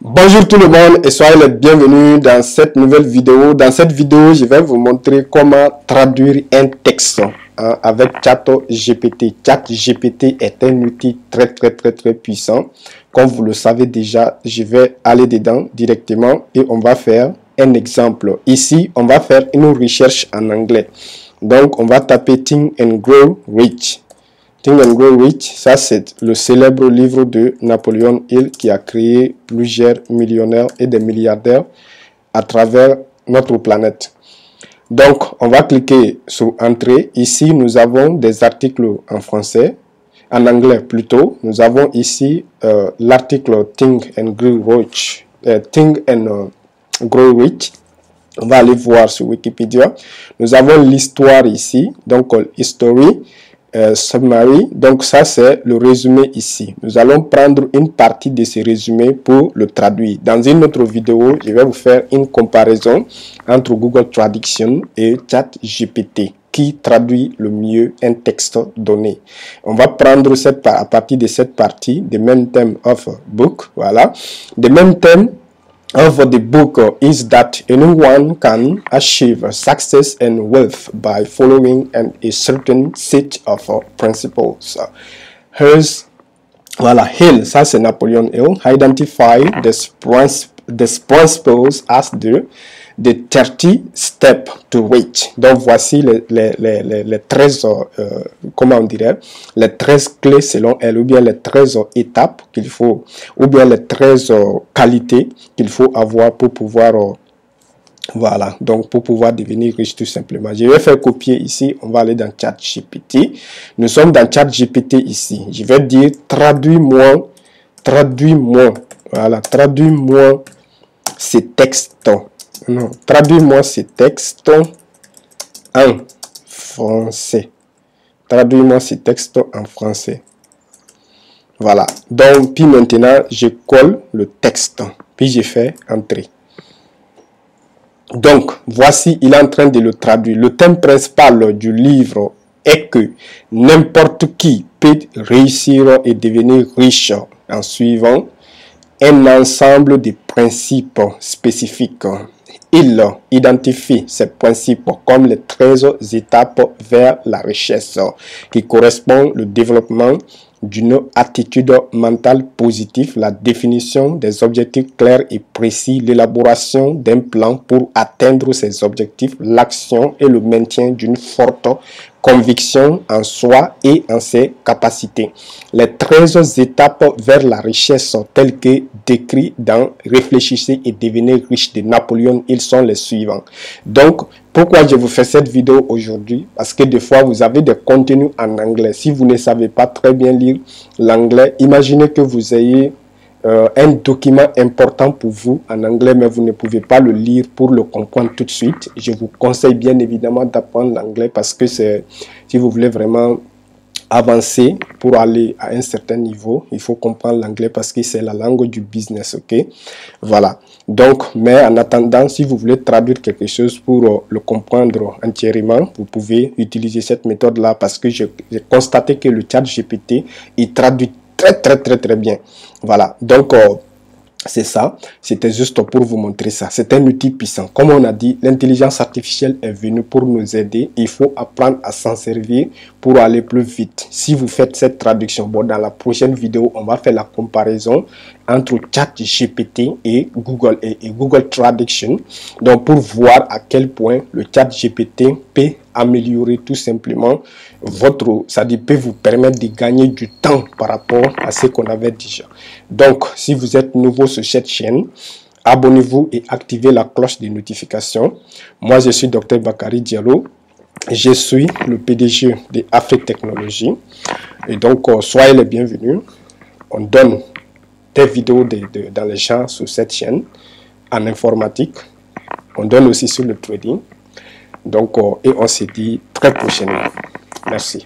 Bonjour tout le monde et soyez les bienvenus dans cette nouvelle vidéo. Dans cette vidéo, je vais vous montrer comment traduire un texte avec ChatGPT. ChatGPT est un outil très puissant. Comme vous le savez déjà, je vais aller dedans directement et on va faire un exemple. Ici, on va faire une recherche en anglais. Donc, on va taper Think and Grow Rich. Think and Grow Rich, ça c'est le célèbre livre de Napoleon Hill qui a créé plusieurs millionnaires et des milliardaires à travers notre planète. Donc, on va cliquer sur Entrée. Ici, nous avons des articles en français, en anglais plutôt. Nous avons ici l'article Think and Grow Rich. Grow Rich. On va aller voir sur Wikipédia. Nous avons l'histoire ici, donc History. Summary, donc ça c'est le résumé ici. Nous allons prendre une partie de ce résumé pour le traduire. Dans une autre vidéo, je vais vous faire une comparaison entre Google Traduction et ChatGPT qui traduit le mieux un texte donné. On va prendre à partir de cette partie, the main theme of book, voilà. The main theme of the book is that anyone can achieve success and wealth by following a certain set of principles. Hill, ça c'est Napoleon Hill, identify the principles as the 30 steps to reach. Donc voici les 13, comment on dirait, les 13 clés selon elle, ou bien les 13 étapes qu'il faut, ou bien les 13 qualités qu'il faut avoir pour pouvoir, voilà, donc pour pouvoir devenir riche tout simplement. Je vais faire copier ici, on va aller dans ChatGPT. Nous sommes dans ChatGPT ici. Je vais dire traduis-moi, voilà, traduis-moi ces textes. Non, traduis-moi ces textes en français. Traduis-moi ces textes en français. Voilà. Donc, puis maintenant, je colle le texte. Puis je fais entrer. Donc, voici, il est en train de le traduire. Le thème principal du livre est que n'importe qui peut réussir et devenir riche en suivant un ensemble de principes spécifiques. Il identifie ces principes comme les 13 étapes vers la richesse qui correspondent au développement d'une attitude mentale positive, la définition des objectifs clairs et précis, l'élaboration d'un plan pour atteindre ces objectifs, l'action et le maintien d'une forte conviction en soi et en ses capacités. Les 13 étapes vers la richesse telles que décrites dans Réfléchissez et devenez riche de Napoléon, ils sont les suivants. Donc, pourquoi je vous fais cette vidéo aujourd'hui? Parce que des fois, vous avez des contenus en anglais. Si vous ne savez pas très bien lire l'anglais, imaginez que vous ayez un document important pour vous en anglais, mais vous ne pouvez pas le lire pour le comprendre tout de suite. Je vous conseille bien évidemment d'apprendre l'anglais parce que c'est, si vous voulez vraiment avancer pour aller à un certain niveau, il faut comprendre l'anglais parce que c'est la langue du business, ok? Voilà. Donc, mais en attendant, si vous voulez traduire quelque chose pour le comprendre entièrement, vous pouvez utiliser cette méthode-là parce que j'ai constaté que le ChatGPT, il traduit très bien. Voilà, donc c'est ça, c'était juste pour vous montrer ça. C'est un outil puissant. Comme on a dit, l'intelligence artificielle est venue pour nous aider. Il faut apprendre à s'en servir pour aller plus vite. Si vous faites cette traduction, bon, dans la prochaine vidéo, on va faire la comparaison entre ChatGPT et Google Traduction. Donc, pour voir à quel point le ChatGPT peut améliorer tout simplement peut vous permettre de gagner du temps par rapport à ce qu'on avait déjà. Donc, si vous êtes nouveau sur cette chaîne, abonnez-vous et activez la cloche de notification. Moi, je suis Dr Bakary Diallo. Je suis le PDG de Afrique Technologies. Et donc, soyez les bienvenus. On donne des vidéos dans les champs sur cette chaîne en informatique. On donne aussi sur le trading. Donc, et on se dit très prochainement. Merci.